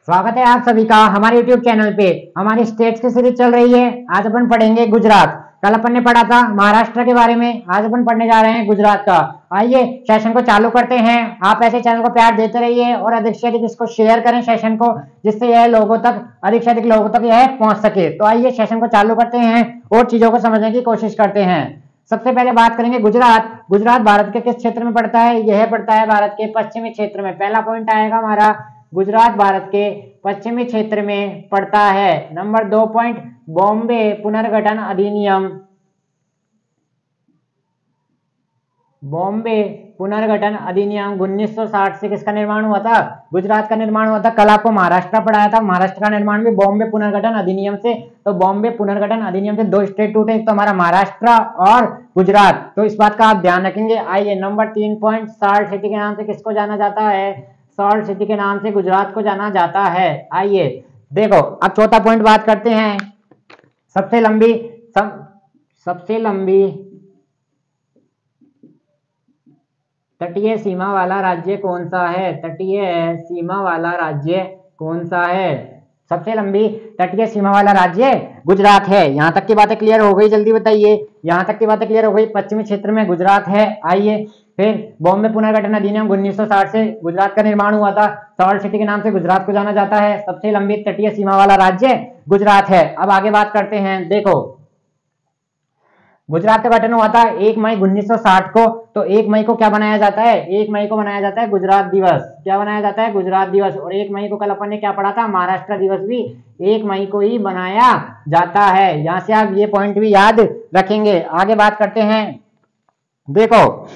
स्वागत है आप सभी का हमारे YouTube चैनल पे। हमारी स्टेट्स की सीरीज चल रही है। आज अपन पढ़ेंगे गुजरात। कल अपन ने पढ़ा था महाराष्ट्र के बारे में, आज अपन पढ़ने जा रहे हैं गुजरात का। आइए सेशन को चालू करते हैं। आप ऐसे चैनल को प्यार देते रहिए और अधिक से अधिक इसको शेयर करें सेशन को, जिससे यह लोगों तक, अधिक से अधिक लोगों तक यह पहुंच सके। तो आइए सेशन को चालू करते हैं और चीजों को समझने की कोशिश करते हैं। सबसे पहले बात करेंगे गुजरात। गुजरात भारत के किस क्षेत्र में पड़ता है? यह पड़ता है भारत के पश्चिमी क्षेत्र में। पहला पॉइंट आएगा हमारा, गुजरात भारत के पश्चिमी क्षेत्र में पड़ता है। नंबर 2 पॉइंट, बॉम्बे पुनर्गठन अधिनियम। बॉम्बे पुनर्गठन अधिनियम 1960 से किसका निर्माण हुआ था? गुजरात का निर्माण हुआ था। कल आपको महाराष्ट्र पढ़ाया था, महाराष्ट्र का निर्माण भी बॉम्बे पुनर्गठन अधिनियम से। तो बॉम्बे पुनर्गठन अधिनियम से दो स्टेट टूटे, एक तो हमारा महाराष्ट्र और गुजरात। तो इस बात का आप ध्यान रखेंगे। आइए नंबर 3 पॉइंट, साल्ट सिटी के नाम से किसको जाना जाता है? सॉल्ट सिटी के नाम से गुजरात को जाना जाता है। आइए देखो, अब चौथा पॉइंट बात करते हैं। सबसे लंबी तटीय सीमा वाला राज्य कौन सा है? तटीय सीमा वाला राज्य कौन सा है? सबसे लंबी तटीय सीमा वाला राज्य गुजरात है। यहां तक की बातें क्लियर हो गई? जल्दी बताइए। यहां तक की बातें क्लियर हो गई। पश्चिमी क्षेत्र में गुजरात है। आइए फिर, बॉम्बे पुनर्गठन अधिनियम 1960 से गुजरात का निर्माण हुआ था। सॉल्ट सिटी के नाम से गुजरात को जाना जाता है। सबसे लंबी तटीय सीमा वाला राज्य गुजरात है। अब आगे बात करते हैं। देखो, गुजरात का गठन हुआ था 1 मई 1960 को। तो 1 मई को क्या बनाया जाता है? 1 मई को बनाया जाता है गुजरात दिवस। क्या बनाया जाता है? गुजरात दिवस। और 1 मई को कल अपन ने क्या पढ़ा था? महाराष्ट्र दिवस भी 1 मई को ही बनाया जाता है। यहां से आप ये पॉइंट भी याद रखेंगे। आगे बात करते हैं। देखो,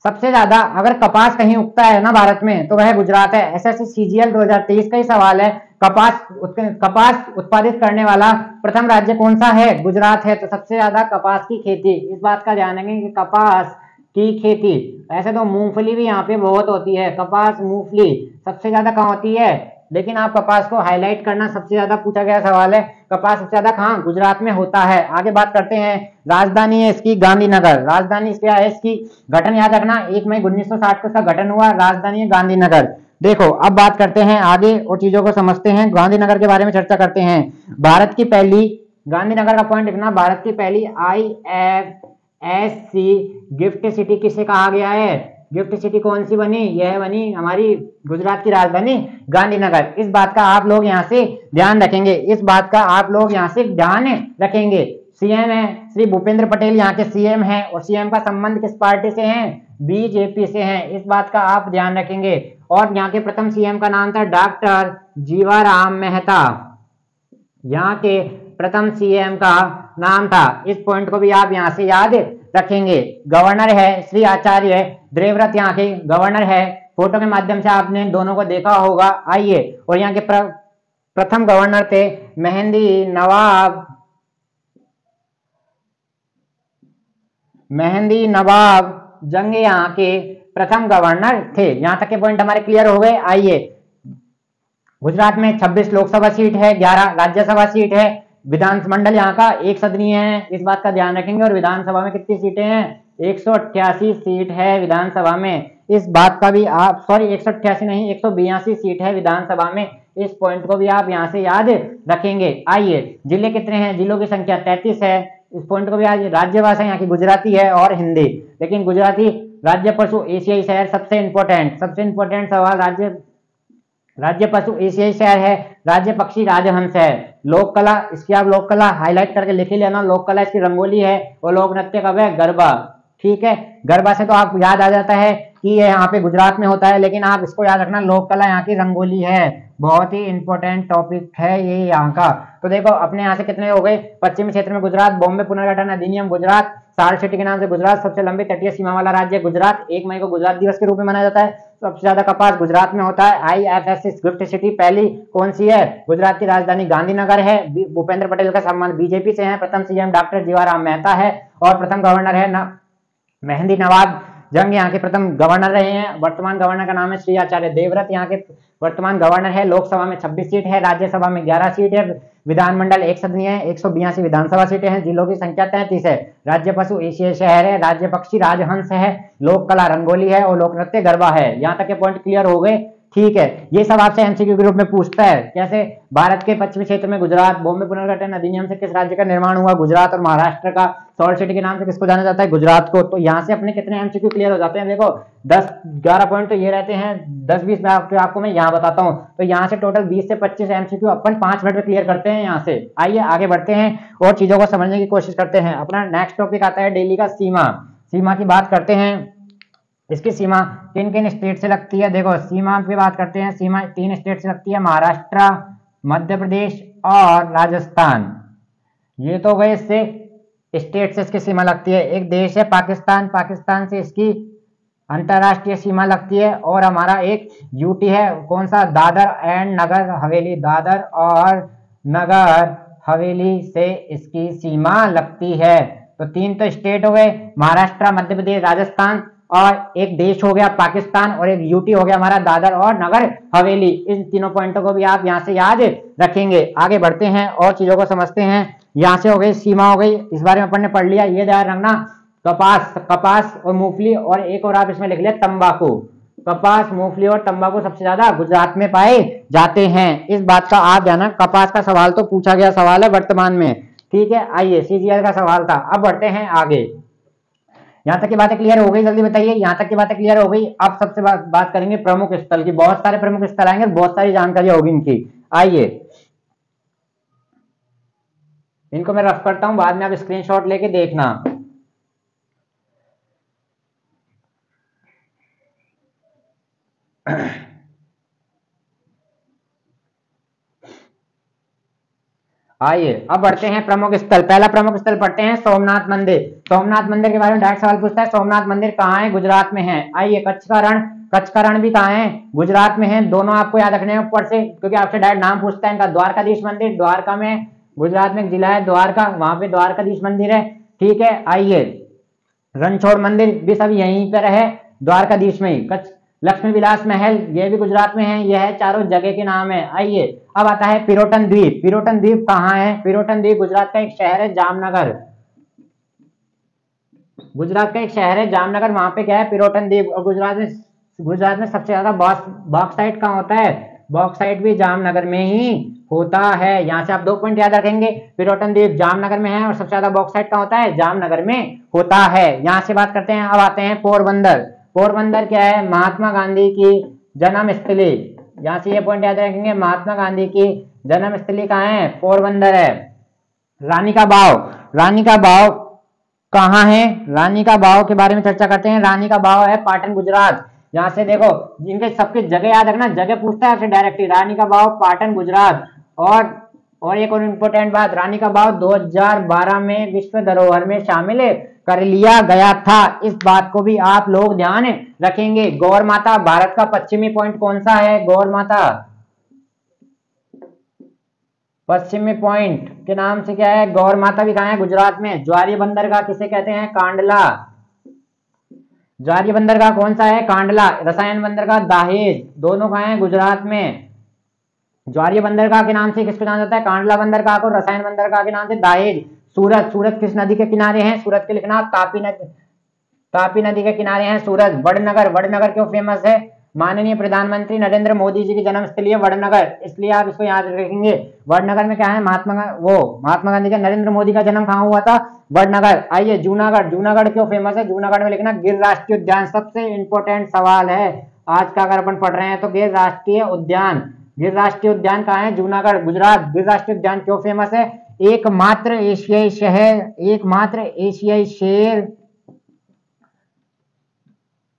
सबसे ज्यादा अगर कपास कहीं उगता है ना भारत में, तो वह गुजरात है। एसएससी सीजीएल 2023 का ही सवाल है। कपास उत्पादित करने वाला प्रथम राज्य कौन सा है? गुजरात है। तो सबसे ज्यादा कपास की खेती, इस बात का ध्यान रखेंगे कि कपास की खेती। ऐसे तो मूंगफली भी यहाँ पे बहुत होती है। कपास, मूंगफली सबसे ज्यादा कहाँ होती है? लेकिन आप कपास को हाईलाइट करना, सबसे ज्यादा पूछा गया सवाल है। कपास सबसे ज्यादा कहाँ? गुजरात में होता है। आगे बात करते हैं। राजधानी है इसकी गांधीनगर। राजधानी क्या है इसकी? गठन याद रखना, 1 मई 1960 को इसका गठन हुआ। राजधानी है गांधीनगर। देखो, अब बात करते हैं आगे और चीजों को समझते हैं। गांधीनगर के बारे में चर्चा करते हैं। भारत की पहली, गांधीनगर का पॉइंट लिखना, भारत की पहली IFSC गिफ्ट सिटी किसे कहा गया है? गिफ्ट सिटी कौन सी बनी? यह बनी हमारी गुजरात की राजधानी गांधीनगर। इस बात का आप लोग यहाँ से ध्यान रखेंगे। इस बात का आप लोग यहाँ से ध्यान रखेंगे। सीएम है श्री भूपेंद्र पटेल, यहाँ के सीएम हैं। और सीएम का संबंध किस पार्टी से है? बीजेपी से है। इस बात का आप ध्यान रखेंगे। और यहाँ के प्रथम सीएम का नाम था डॉक्टर जीवाराम मेहता। यहाँ के प्रथम सीएम का नाम था। इस पॉइंट को भी आप यहाँ से याद रखेंगे। गवर्नर है श्री आचार्य देवव्रत, यहाँ के गवर्नर है। फोटो के माध्यम से आपने दोनों को देखा होगा। आइए, और यहाँ के प्रथम गवर्नर थे मेहंदी नवाब जंग, यहाँ के प्रथम गवर्नर थे। यहां तक के पॉइंट हमारे क्लियर हो गए। आइए, गुजरात में 26 लोकसभा सीट है, 11 राज्यसभा सीट है। विधानमंडल यहाँ का एक सदनीय है, इस बात का ध्यान रखेंगे। और विधानसभा में कितनी सीटें हैं? 188 सीट है विधानसभा में। इस बात का भी आप, 188 नहीं, 182 सीट है विधानसभा में। इस पॉइंट को भी आप यहाँ से याद रखेंगे। आइए, जिले कितने हैं? जिलों की संख्या 33 है। इस पॉइंट को भी आज, राज्यभाषा यहाँ की गुजराती है और हिंदी। लेकिन गुजराती राज्य पशु एशियाई शहर, सबसे इंपॉर्टेंट सवाल, राज्य पशु एशियाई शहर है। राज्य पक्षी राजहंस है। लोक कला, इसकी आप लोक कला हाईलाइट करके लिख ही लेना। लोक कला इसकी रंगोली है। और लोक नृत्य कब है? गरबा। ठीक है, गरबा से तो आप याद आ जाता है कि ये यहाँ पे गुजरात में होता है। लेकिन आप इसको याद रखना, लोक कला यहाँ की रंगोली है। बहुत ही इंपॉर्टेंट टॉपिक है ये यहाँ का। तो देखो, अपने यहाँ से कितने हो गए? पश्चिमी क्षेत्र में गुजरात, बॉम्बे पुनर्गठन अधिनियम गुजरात, साल्ट सिटी के नाम से गुजरात, सबसे लंबी तटीय सीमा वाला राज्य गुजरात। 1 मई को गुजरात दिवस के रूप में मनाया जाता है। सबसे ज्यादा कपास गुजरात में होता है। IFSC गिफ्ट सिटी पहली कौन सी है? गुजरात की राजधानी गांधीनगर है। भूपेंद्र पटेल का संबंध बीजेपी से है। प्रथम सीएम डॉक्टर जीवाराम मेहता है। और प्रथम गवर्नर है मेहंदी नवाब जंग, यहाँ के प्रथम गवर्नर रहे हैं। वर्तमान गवर्नर का नाम है श्री आचार्य देवव्रत, यहाँ के वर्तमान गवर्नर है। लोकसभा में 26 सीट है, राज्यसभा में 11 सीट है। विधानमंडल एक सदनीय है। 182 विधानसभा सीटें हैं। जिलों की संख्या 33 है। राज्य पशु एशियाई शहर है। राज्य पक्षी राजहंस है। लोक कला रंगोली है। और लोक नृत्य गरबा है। यहाँ तक के पॉइंट क्लियर हो गए। ठीक है, ये सब आपसे एमसीक्यू के रूप में पूछता है। कैसे? भारत के पश्चिमी क्षेत्र में गुजरात, बॉम्बे पुनर्गठन अधिनियम से किस राज्य का निर्माण हुआ? गुजरात। और महाराष्ट्र का सॉल्ट सिटी के नाम से किसको जाना जाता है? गुजरात को। तो यहाँ से अपने कितने एमसीक्यू क्लियर हो जाते हैं? देखो 10-11 पॉइंट तो ये रहते हैं, 10-20 में आपको मैं यहाँ बताता हूँ। तो यहाँ से टोटल 20 से 25 एमसीक्यू अपन 5 मिनट में क्लियर करते हैं यहाँ से। आइए आगे बढ़ते हैं और चीजों को समझने की कोशिश करते हैं। अपना नेक्स्ट टॉपिक आता है दिल्ली का सीमा। सीमा की बात करते हैं। इसकी सीमा किन किन स्टेट से लगती है? देखो सीमा की बात करते हैं। सीमा 3 स्टेट से लगती है, महाराष्ट्र, मध्य प्रदेश और राजस्थान। ये तो गए इससे स्टेट से इसकी सीमा लगती है। एक देश है पाकिस्तान, पाकिस्तान से इसकी अंतरराष्ट्रीय सीमा लगती है। और हमारा एक यूटी है, कौन सा? दादर एंड नगर हवेली, दादर और नगर हवेली से इसकी सीमा लगती है। तो 3 तो स्टेट हो गए, महाराष्ट्र, मध्य प्रदेश, राजस्थान, और एक देश हो गया पाकिस्तान, और एक यूटी हो गया हमारा दादर और नगर हवेली। इन तीनों पॉइंटों को भी आप यहाँ से याद रखेंगे। आगे बढ़ते हैं और चीजों को समझते हैं। यहाँ से हो गई सीमा, हो गई, इस बारे में अपन ने पढ़ लिया। ये ध्यान रखना, कपास और मूंगफली, और एक और आप इसमें लिख लिया तंबाकू। कपास, मूंगफली और तंबाकू सबसे ज्यादा गुजरात में पाए जाते हैं। इस बात का आप ध्यान। कपास का सवाल तो पूछा गया सवाल है वर्तमान में, ठीक है। आइए, सीजीएल का सवाल था। अब बढ़ते हैं आगे। यहाँ तक की बातें क्लियर हो गई? जल्दी बताइए, यहाँ तक की बातें क्लियर हो गई? अब सबसे बात करेंगे प्रमुख स्थल की। बहुत सारे प्रमुख स्थल आएंगे, बहुत सारी जानकारी होगी इनकी। आइए इनको मैं रफ करता हूं, बाद में आप स्क्रीनशॉट लेके देखना। आइए अब बढ़ते हैं प्रमुख स्थल। पहला प्रमुख स्थल पढ़ते हैं सोमनाथ मंदिर। सोमनाथ मंदिर के बारे में डायरेक्ट सवाल पूछता है, सोमनाथ मंदिर कहाँ है? गुजरात में है। आइए, कच्छ का रण भी कहाँ है? गुजरात में है। दोनों आपको याद रखने हैं ऊपर से, क्योंकि आपसे डायरेक्ट नाम पूछता है इनका। द्वारकाधीश मंदिर द्वारका में, गुजरात में एक जिला है द्वारका, वहां पे द्वारकाधीश मंदिर है, ठीक है। आइए, रणछोड़ मंदिर भी सब यहीं पर है, द्वारकाधीश में ही। कच्छ लक्ष्मी विलास महल, यह भी गुजरात में है। यह है चारों जगह के नाम है। आइए अब आता है पिरोटन द्वीप। पिरोटन द्वीप कहाँ है? पिरोटन द्वीप गुजरात का एक शहर है, जामनगर। गुजरात का एक शहर है जामनगर, वहां पे क्या है? पिरोटन द्वीप। और गुजरात में सबसे ज्यादा बॉक्साइट कहाँ होता है? बॉक्साइट भी जामनगर में ही होता है। यहाँ से आप 2 पॉइंट याद रखेंगे। पिरोटन द्वीप जामनगर में है, और सबसे ज्यादा बॉक्साइट कहाँ होता है? जामनगर में होता है। यहाँ से बात करते हैं। अब आते हैं पोरबंदर। पोरबंदर क्या है? महात्मा गांधी की जन्मस्थली। यहाँ से ये पॉइंट याद रखेंगे, महात्मा गांधी की जन्मस्थली कहाँ है? पोरबंदर है। रानी का बाव। रानी का बाव कहाँ है? रानी का बाव के बारे में चर्चा करते हैं। रानी का बाव है पाटन, गुजरात। यहाँ से देखो, इनके सबके जगह याद रखना, जगह पूछता है आपसे डायरेक्टली। रानी का बाव पाटन, गुजरात। और एक और इम्पोर्टेंट बात, रानी का बाव 2012 में विश्व धरोहर में शामिल कर लिया गया था। इस बात को भी आप लोग ध्यान रखेंगे। गौर माता, भारत का पश्चिमी पॉइंट कौन सा है? गौर माता पश्चिमी पॉइंट के नाम से क्या है? गौर माता भी कहाँ है? गुजरात में। ज्वारीय बंदरगाह किसे कहते हैं? कांडला। ज्वारीय बंदरगाह कौन सा है? कांडला। रसायन बंदरगाह दाहेज, दोनों कहाँ है? गुजरात में। ज्वारीय बंदरगाह के नाम से किसको जाना जाता है? कांडला बंदरगाह को। रसायन बंदरगाह के नाम से दाहेज। सूरत किस नदी के किनारे हैं? सूरत के लिखना तापी नदी के किनारे हैं सूरत। वडनगर क्यों फेमस है? माननीय प्रधानमंत्री नरेंद्र मोदी जी की जन्मस्थली है वडनगर, इसलिए आप इसको याद रखेंगे। वडनगर में क्या है? महात्मा गांधी का, नरेंद्र मोदी का जन्म कहाँ हुआ था? वडनगर। आइए जूनागढ़ क्यों फेमस है? जूनागढ़ में लिखना गिर राष्ट्रीय उद्यान। सबसे इंपॉर्टेंट सवाल है आज का, अगर अपन पढ़ रहे हैं तो। गिर राष्ट्रीय उद्यान कहाँ है? जूनागढ़, गुजरात। गिर राष्ट्रीय उद्यान क्यों फेमस है? एकमात्र एशियाई शेर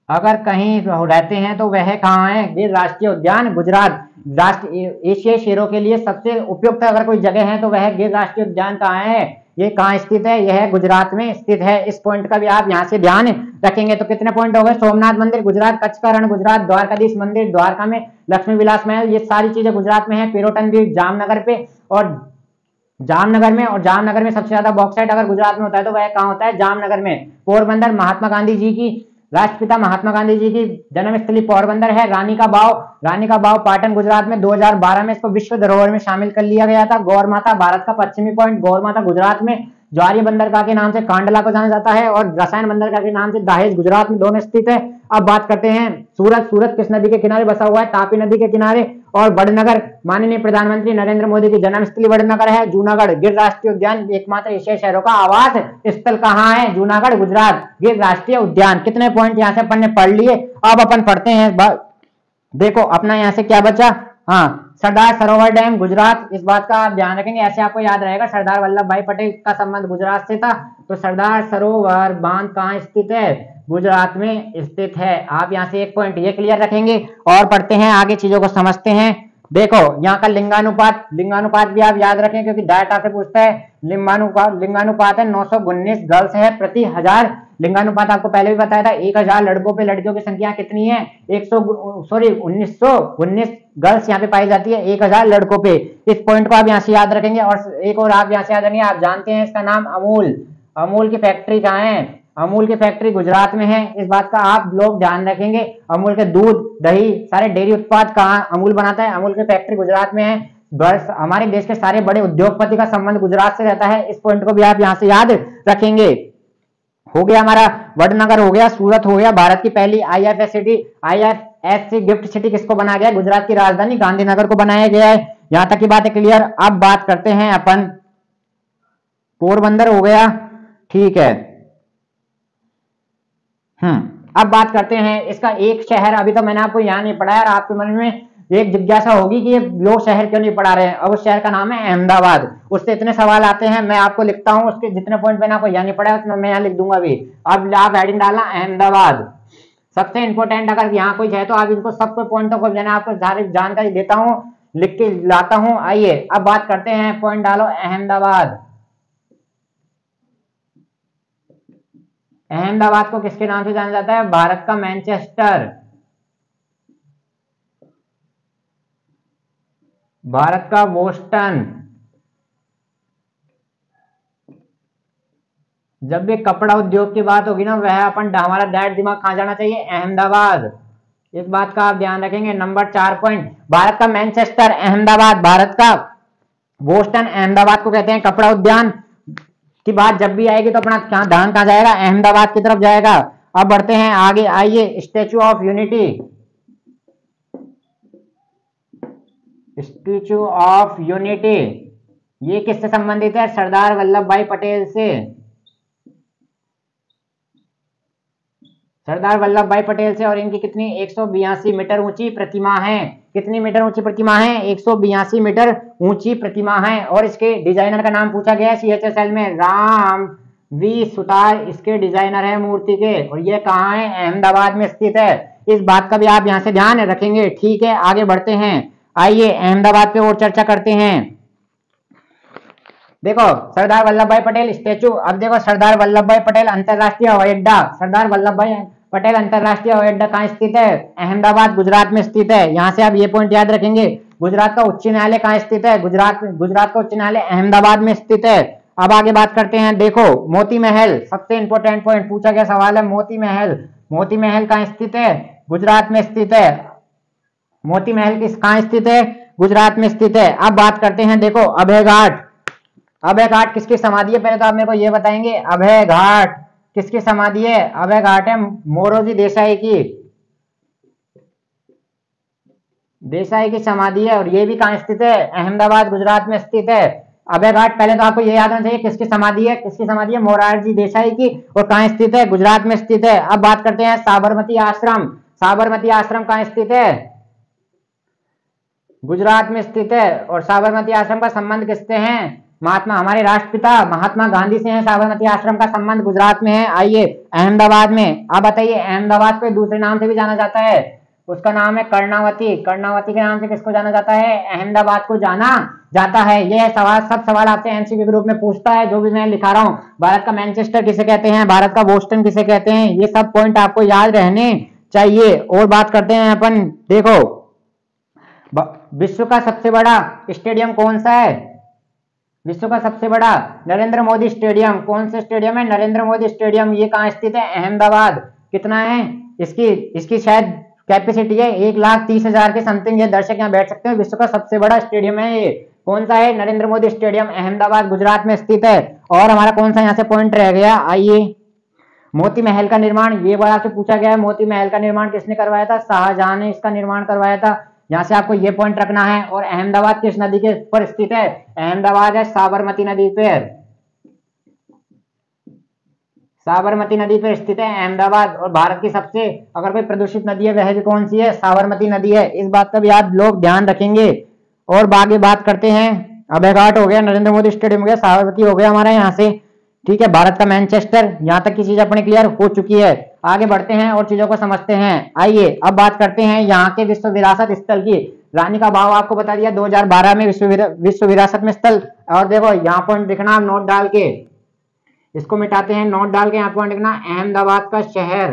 अगर कहीं रहते हैं तो वह कहाँ है? गिर राष्ट्रीय उद्यान, गुजरात। एशियाई शेरों के लिए सबसे उपयुक्त अगर कोई जगह है तो वह गिर राष्ट्रीय उद्यान कहाँ है? ये कहाँ स्थित है? यह गुजरात में स्थित है। इस पॉइंट का भी आप यहाँ से ध्यान रखेंगे। तो कितने पॉइंट हो गए? सोमनाथ मंदिर गुजरात, कच्छ का रण गुजरात, द्वारकाधीश मंदिर द्वारका में, लक्ष्मी विलास महल, ये सारी चीजें गुजरात में है। पिरोटन द्वीप जामनगर पे, और जामनगर में सबसे ज्यादा बॉक्साइट अगर गुजरात में होता है तो वह कहाँ होता है? जामनगर में। पोरबंदर महात्मा गांधी जी की, राष्ट्रपिता महात्मा गांधी जी की जन्मस्थली पोरबंदर है। रानी का बाव पाटन, गुजरात में। 2012 में इसको विश्व धरोहर में शामिल कर लिया गया था। गौर माता भारत का पश्चिमी पॉइंट, गौर माता गुजरात में। ज्वारी बंदरगाह के नाम से कांडला को जाना जाता है और रसायन बंदरगाह के नाम से दहेज गुजरात में दोनों स्थित है। अब बात करते हैं सूरत। सूरत किस नदी के किनारे बसा हुआ है? तापी नदी के किनारे। और वडनगर माननीय प्रधानमंत्री नरेंद्र मोदी की जन्मस्थली वडनगर है। जूनागढ़ गिर राष्ट्रीय उद्यान एकमात्र एशियाई शहरों का आवास स्थल कहाँ है? जूनागढ़ गुजरात गिर राष्ट्रीय उद्यान। कितने पॉइंट यहाँ से अपन ने पढ़ लिए। अब अपन पढ़ते हैं, देखो अपना यहाँ से क्या बचा। हाँ, सरदार सरोवर डैम गुजरात, इस बात का आप ध्यान रखेंगे, ऐसे आपको याद रहेगा सरदार वल्लभ भाई पटेल का संबंध गुजरात से था। तो सरदार सरोवर बांध कहाँ स्थित है? गुजरात में स्थित है। आप यहाँ से एक पॉइंट ये क्लियर रखेंगे और पढ़ते हैं आगे, चीजों को समझते हैं। देखो यहाँ का लिंगानुपात, लिंगानुपात भी आप याद रखें क्योंकि डाटा से पूछता है। लिंगानुपात है 919 गर्ल्स है प्रति 1000। लिंगानुपात आपको पहले भी बताया था। 1000 लड़कों पे लड़कियों की संख्या कितनी है? 1919 गर्ल्स यहाँ पे पाई जाती है 1000 लड़कों पे। इस पॉइंट को आप यहाँ से याद रखेंगे। और एक और आप यहाँ से याद रखेंगे, आप जानते हैं इसका नाम अमूल। अमूल की फैक्ट्री कहाँ है? अमूल की फैक्ट्री गुजरात में है। इस बात का आप लोग ध्यान रखेंगे। अमूल के दूध, दही, सारे डेयरी उत्पाद कहाँ अमूल बनाता है? अमूल की फैक्ट्री गुजरात में है। बस हमारे देश के सारे बड़े उद्योगपति का संबंध गुजरात से रहता है। इस पॉइंट को भी आप यहाँ से याद रखेंगे। हो गया हमारा वडनगर, हो गया सूरत, हो गया भारत की पहली IFSC गिफ्ट सिटी किसको बनाया गया? गुजरात की राजधानी गांधीनगर को बनाया गया है। यहां तक की बात है क्लियर। अब बात करते हैं अपन, पोरबंदर हो गया, ठीक है। अब बात करते हैं इसका एक शहर। अभी तो मैंने आपको यहाँ नहीं पढ़ाया और आपके मन में एक जिज्ञासा होगी कि ये लोग शहर क्यों नहीं पढ़ा रहे हैं। अब उस शहर का नाम है अहमदाबाद। उससे इतने सवाल आते हैं, मैं आपको लिखता हूँ, उसके जितने पॉइंट मैंने आपको यहाँ नहीं पढ़ाया उसमें मैं यहाँ लिख दूंगा भी। अब आप हेडिंग डालना अहमदाबाद। सबसे इंपॉर्टेंट अगर यहाँ कोई है तो आप इनको सबको पॉइंटों को मैंने आपको सारी जानकारी देता हूँ, लिख के लाता हूँ। आइए अब बात करते हैं, पॉइंट डालो अहमदाबाद। अहमदाबाद को किसके नाम से जाना जाता है? भारत का मैनचेस्टर, भारत का बोस्टन। जब भी कपड़ा उद्योग की बात होगी ना, वह अपन हमारा डायरेक्ट दिमाग कहाँ जाना चाहिए? अहमदाबाद। इस बात का आप ध्यान रखेंगे। नंबर 4 पॉइंट, भारत का मैनचेस्टर अहमदाबाद, भारत का बोस्टन अहमदाबाद को कहते हैं। कपड़ा उद्यान की बात जब भी आएगी तो अपना ध्यान कहाँ जाएगा? अहमदाबाद की तरफ जाएगा। अब बढ़ते हैं आगे, आइए statue of unity. Statue of unity ये किससे संबंधित है? सरदार वल्लभ भाई पटेल से। सरदार वल्लभ भाई पटेल से। और इनकी कितनी 182 मीटर ऊंची प्रतिमा है। कितनी मीटर ऊंची प्रतिमा है? 182 मीटर ऊंची प्रतिमा है। और इसके डिजाइनर का नाम पूछा गया है CHSL में, राम वी सुतार इसके डिजाइनर है मूर्ति के। और ये कहाँ है? अहमदाबाद में स्थित है। इस बात का भी आप यहाँ से ध्यान रखेंगे, ठीक है। आगे बढ़ते हैं, आइए अहमदाबाद पे और चर्चा करते हैं। देखो सरदार वल्लभ भाई पटेल स्टेचू। अब देखो सरदार वल्लभ भाई पटेल अंतरराष्ट्रीय हवाई अड्डा। सरदार वल्लभ भाई पटेल अंतरराष्ट्रीय हवाई अड्डा कहाँ स्थित है? अहमदाबाद गुजरात में स्थित है। यहाँ से आप ये पॉइंट याद रखेंगे। गुजरात का उच्च न्यायालय कहाँ स्थित है? गुजरात का उच्च न्यायालय अहमदाबाद में स्थित है। अब आगे बात करते हैं। देखो मोती महल, सबसे इंपॉर्टेंट पॉइंट पूछा गया सवाल है मोती महल। मोती महल कहाँ स्थित है? गुजरात में स्थित है। मोती महल किस कहाँ स्थित है? गुजरात में स्थित है। अब बात करते हैं, देखो अभय घाट। अभय घाट किसकी समाधि है? पहले तो आप मेरे को ये बताएंगे अभय घाट किसकी समाधि है? अभय घाट है मोरोजी देसाई की, देसाई की समाधि है। और ये भी कहाँ स्थित है? अहमदाबाद गुजरात में स्थित है। अभय घाट पहले तो आपको ये याद होना चाहिए किसकी समाधि है? किसकी समाधि है? मोरारजी देसाई की। और कहाँ स्थित है? गुजरात में स्थित है। अब बात करते हैं साबरमती आश्रम। साबरमती आश्रम कहाँ स्थित है? गुजरात में स्थित है। और साबरमती आश्रम का संबंध किससे है? महात्मा हमारे राष्ट्रपिता महात्मा गांधी से है। साबरमती आश्रम का संबंध गुजरात में है। आइए अहमदाबाद में, आप बताइए अहमदाबाद को दूसरे नाम से भी जाना जाता है, उसका नाम है कर्णावती। कर्णावती के नाम से किसको जाना जाता है? अहमदाबाद को जाना जाता है। यह सवाल, सब सवाल आपसे एमसीक्यू के रूप में पूछता है, जो भी मैं लिखा रहा हूँ। भारत का मैनचेस्टर किसे कहते हैं? भारत का बोस्टन किसे कहते हैं? ये सब पॉइंट आपको याद रहने चाहिए। और बात करते हैं अपन, देखो विश्व का सबसे बड़ा स्टेडियम कौन सा है? विश्व का सबसे बड़ा नरेंद्र मोदी स्टेडियम। कौन सा स्टेडियम है? नरेंद्र मोदी स्टेडियम। ये कहाँ स्थित है? अहमदाबाद। कितना है इसकी शायद कैपेसिटी है 1,30,000 के समथिंग ये दर्शक यहाँ बैठ सकते हैं। विश्व का सबसे बड़ा स्टेडियम है ये। कौन सा है? नरेंद्र मोदी स्टेडियम, अहमदाबाद गुजरात में स्थित है। और हमारा कौन सा यहाँ से पॉइंट रह गया, आइए, मोती महल का निर्माण, ये बार आपसे पूछा गया है, मोती महल का निर्माण किसने करवाया था, शाहजहां ने इसका निर्माण करवाया था। यहाँ से आपको ये पॉइंट रखना है। और अहमदाबाद किस नदी के पर स्थित है, अहमदाबाद है साबरमती नदी पर, साबरमती नदी पर स्थित है अहमदाबाद। और भारत की सबसे अगर कोई प्रदूषित नदी है वह भी कौन सी है, साबरमती नदी है। इस बात का भी आप लोग ध्यान रखेंगे। और आगे बात करते हैं, अभयघाट हो गया, नरेंद्र मोदी स्टेडियम हो गया, साबरमती हो गया हमारा यहाँ से, ठीक है, भारत का मैनचेस्टर। यहाँ तक की चीज अपनी क्लियर हो चुकी है। आगे बढ़ते हैं और चीजों को समझते हैं। आइए अब बात करते हैं यहाँ के विश्व विरासत स्थल की। रानी का बाव आपको बता दिया 2012 में विश्व विरासत में स्थल। और देखो यहाँ पॉइंट दिखना, नोट डाल के इसको मिटाते हैं, नोट डाल के यहाँ पॉइंट लिखना, अहमदाबाद का शहर,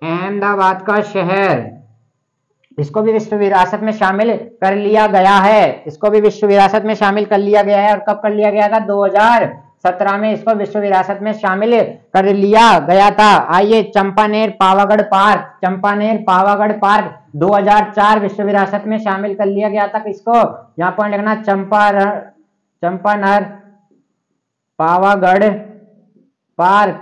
अहमदाबाद का शहर, इसको भी विश्व विरासत में शामिल कर लिया गया है, इसको भी विश्व विरासत में शामिल कर लिया गया है। और कब कर लिया गया था, 2017 में इसको विश्व विरासत में शामिल कर लिया गया था। आइए, चंपानेर पावागढ़ पार्क, चंपानेर पावागढ़ पार्क 2004 विश्व विरासत में शामिल कर लिया गया था। किसको, यहाँ पॉइंट लिखना, चंपानर पावागढ़ पार्क,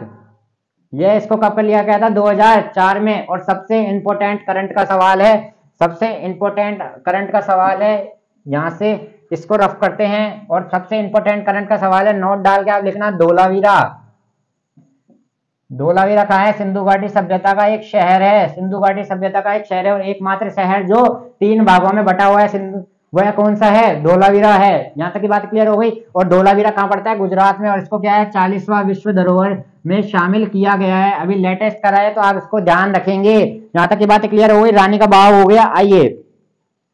यह इसको कब कर लिया गया था, 2004 में। और सबसे इंपॉर्टेंट करंट का सवाल है, सबसे इंपॉर्टेंट करंट का सवाल है, यहां से इसको रफ करते हैं। और सबसे इंपॉर्टेंट करंट का सवाल है, नोट डाल के आप लिखना, धोलावीरा। धोलावीरा कहाँ है, सिंधु घाटी सभ्यता का एक शहर है, सिंधु घाटी सभ्यता का एक शहर है। और एकमात्र शहर जो 3 भागों में बटा हुआ है सिंधु, वह कौन सा है, धोलावीरा है। यहाँ तक की बात क्लियर हो गई। और धोलावीरा कहाँ पड़ता है, गुजरात में। और इसको क्या है, 40वां विश्व धरोहर में शामिल किया गया है, अभी लेटेस्ट करा है, तो आप इसको ध्यान रखेंगे। यहाँ तक की बात क्लियर हो गई। रानी का बाव हो गया। आइए,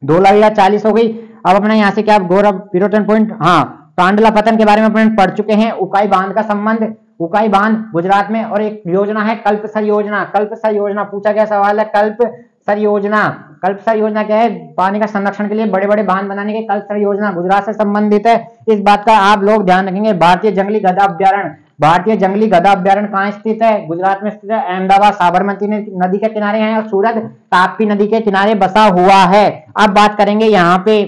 धोलावीरा 40 हो गई। अब अपना यहाँ से क्या, गौरव पिरोटन पॉइंट, हाँ, कांडला पतन के बारे में अपन पढ़ चुके हैं। उकाई बांध का संबंध, उकाई बांध गुजरात में। और एक योजना है कल्पसर योजना, कल्पसर योजना पूछा गया सवाल है, कल्पसर योजना। कल्पसर योजना क्या है, पानी का संरक्षण के लिए बड़े बड़े बांध बनाने की कल्पसर योजना गुजरात से संबंधित है। इस बात का आप लोग ध्यान रखेंगे। भारतीय जंगली गधा अभ्यारण्य, भारतीय जंगली गधा अभ्यारण्य कहाँ स्थित है, गुजरात में स्थित है, अहमदाबाद साबरमती नदी के किनारे है और सूरत ताप्ती नदी के किनारे बसा हुआ है। अब बात करेंगे यहाँ पे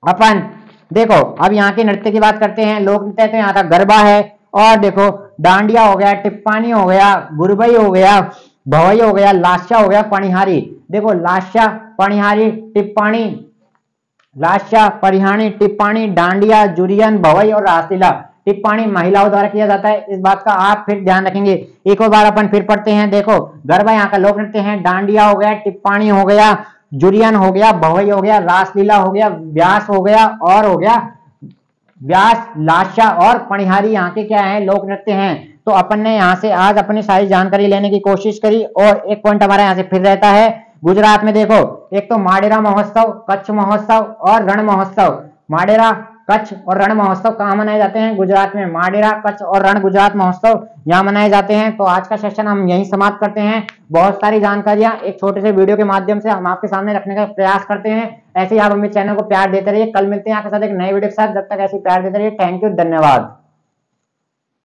अपन, देखो अब यहाँ के नृत्य की बात करते हैं। लोक नृत्य तो यहाँ का गरबा है। और देखो, डांडिया हो गया, टिप्पानी हो गया, गुरबई हो गया, भवई हो गया, लास्या हो गया, पणिहारी। देखो, लास्या, पणिहारी, टिप्पाणी, लास्या, परिहानी, टिप्पाणी, डांडिया, जुरियन, भवई और रासलीला। टिप्पाणी महिलाओं द्वारा किया जाता है, इस बात का आप फिर ध्यान रखेंगे। एक और बार अपन फिर पढ़ते हैं। देखो, गरबा यहाँ का लोक नृत्य है, डांडिया हो गया, टिप्पाणी हो गया, जुरियन हो गया, भवई हो गया, रासलीला हो गया, व्यास हो गया, और हो गया व्यास, लास्या और पणिहारी यहाँ के क्या है, लोक नृत्य हैं। तो अपन ने यहाँ से आज अपनी सारी जानकारी लेने की कोशिश करी। और एक पॉइंट हमारा यहाँ से फिर रहता है, गुजरात में देखो, एक तो माडेरा महोत्सव, कच्छ महोत्सव और रण महोत्सव। माडेरा, कच्छ और रण महोत्सव कहाँ मनाए जाते हैं, गुजरात में। माडेरा, कच्छ और रण गुजरात महोत्सव यहाँ मनाए जाते हैं। तो आज का सेशन हम यहीं समाप्त करते हैं। बहुत सारी जानकारियां एक छोटे से वीडियो के माध्यम से हम आपके सामने रखने का प्रयास करते हैं। ऐसे ही आप हमें चैनल को प्यार देते रहिए। कल मिलते हैं आपके साथ एक नए वीडियो के साथ। जब तक ऐसे प्यार देते रहिए। थैंक यू, धन्यवाद।